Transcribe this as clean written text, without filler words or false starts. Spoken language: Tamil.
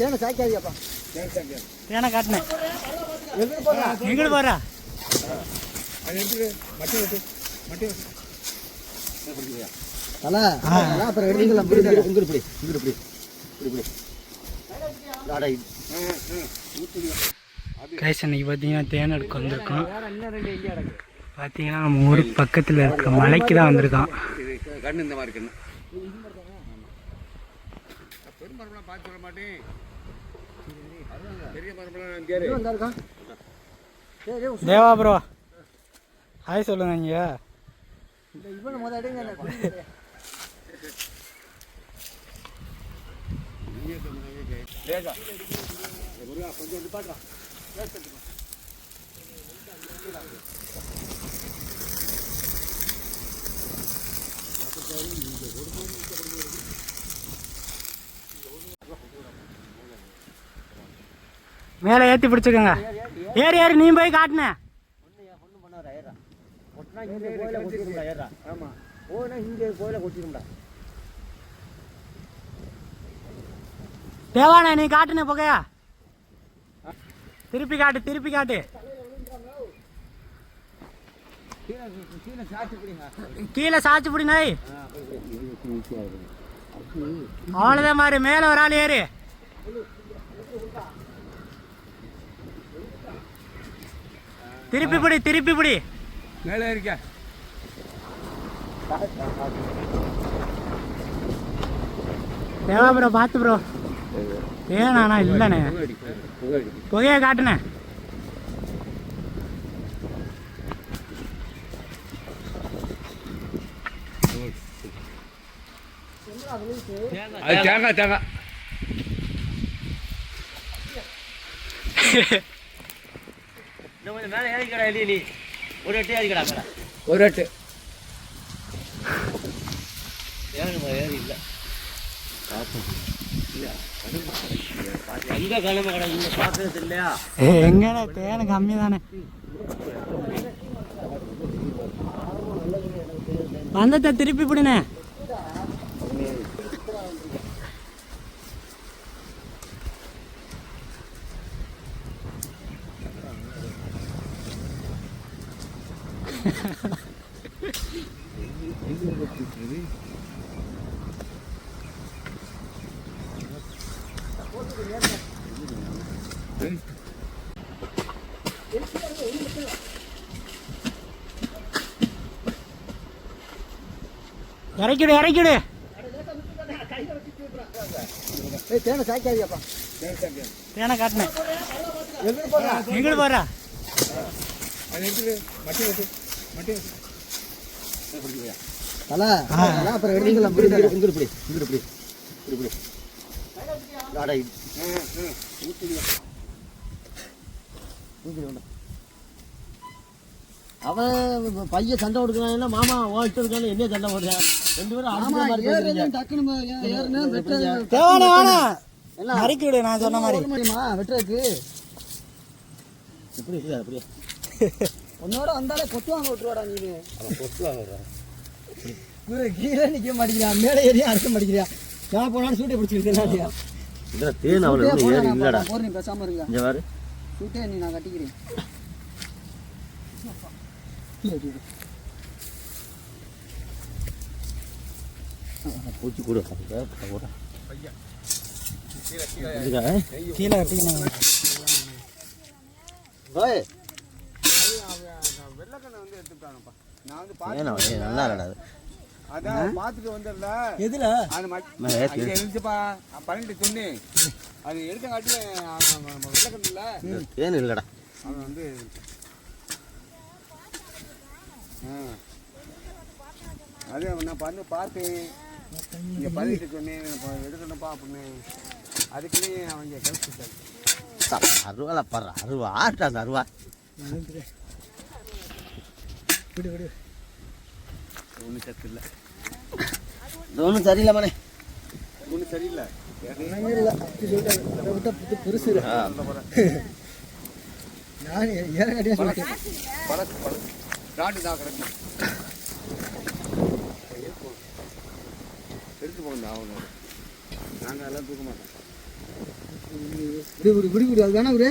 தேனை சாய்க்காதியாப்பா. தேனை காட்டினேன் எங்கிட்டு போறா அது எடுத்துட்டு மட்டை வெட்டு மட்டை வெட்டு தலை அப்புறம் எடுத்துக்கலாம். இங்கிட்டு இப்படி கைஸ் இன்னைக்கு பார்த்தீங்கன்னா தேன் எடுக்க வந்திருக்கோம். பார்த்தீங்கன்னா நம்ம ஊர் பக்கத்தில் இருக்க மலைக்கு தான் வந்திருக்கோம். கண்ணு இந்த மாதிரி கண்ணு பெருமரம்லாம் பார்த்து சொல்ல மாட்டேன். பெரிய மரம்லாம் தேவா ப்ரோ ஹாய் சொல்லுங்க இங்கே. இவனு முதல் கொஞ்சம் பாட்டுறான். மேலே ஏற்றி பிடிச்சிக்கோங்க. ஏறி ஏறி நீ போய் காட்டின தேவானா நீ காட்டுன புகையா திருப்பி காட்டு கீழே சாச்சு பிடி நாய். அவ்வளோதான் மாதிரி மேலே ஒரு ஆள் ஏறு. திருப்பி பிடி மேலே இருக்க. தேவா ப்ரோ பார்த்து ப்ரோ ஏண்ணா இல்லைண்ணே புகையை காட்டுனே. தேங்காய் கொஞ்சம் மேலே ஏறிக்கடா எலி நீ ஒரு எட்டு ஏறிக்கடா மேலே ஒரு எட்டு ஏறி இல்லை எங்கே கிளம்ப கடை இங்கே பார்க்கறது இல்லையா? எங்கண்ணே தேனை கம்மி தானே. பந்தத்தை திருப்பி பிடினே. இறக்கிடு தேனை சாய்க்காதியாப்பா. தேனை காட்டினேன் எங்கிட்டு போறா அது எடுத்துட்டு மட்டை வெட்டு தலை அப்புறம் எடுத்துக்கலாம். இங்கிட்டு இப்படி அவன் பையன் சண்டை கொடுக்குறான். மாமா ஓட்டு இருக்கான்னு என்ன சண்டை போடுறேன்? 2 பேரும் மறைக்கி விடு. நான் சொன்ன மாதிரி வெட்டுறதுக்கு எப்படி இருக்குது அப்படியே உன்னோட வந்தாலே கொத்துவாங்க விட்டுருவாடா. நீ கொத்துவாங்க கீழே நிற்க மாட்டேங்கிறான். மேலே ஏறியும் அறுக்க மாட்டேங்கிறான். நான் போனாலும் சூட்டை பிடிச்சிருக்கேன். போறேன் பேசாம இருக்க சூட்டே நீ நான் கட்டிக்கிறேன். பூச்சி கூட கீழே கட்டிக்கணும். வெள்ளக்கண்ணை வந்து எடுத்துட்டானப்பா. நான் வந்து நல்லா இல்லாது அதான் பார்த்துட்டு வந்துடல. எதுல அது இருந்துச்சுப்பா. பண்ணிட்டு சொன்னேன் அது எடுக்க காட்டி வெள்ளக்கண்ணு இல்லை ஏன்னு இல்லைடா. அவன் வந்து அதே நான் பார்த்தேன் இங்கே பண்ணிட்டு சொன்னேன் எடுக்கணும்ப்பா அப்படின்னு. அதுக்குன்னே அவங்க கிளப்பிட்டாங்க. அருவால பாரு அருவா ஆட்டா அந்த அருவா விடு ஒன்றும் சத்து இல்லை. ஒன்றும் சரியில்லை மனே ஒன்றும் சரியில்லை. பெருசு நான் ராட்டு தான் கிடக்கு எடுத்து போகணும். அவனோட நாங்கள் எல்லாம் தூக்க மாட்டோம். இப்படி அதுதானே ஒரு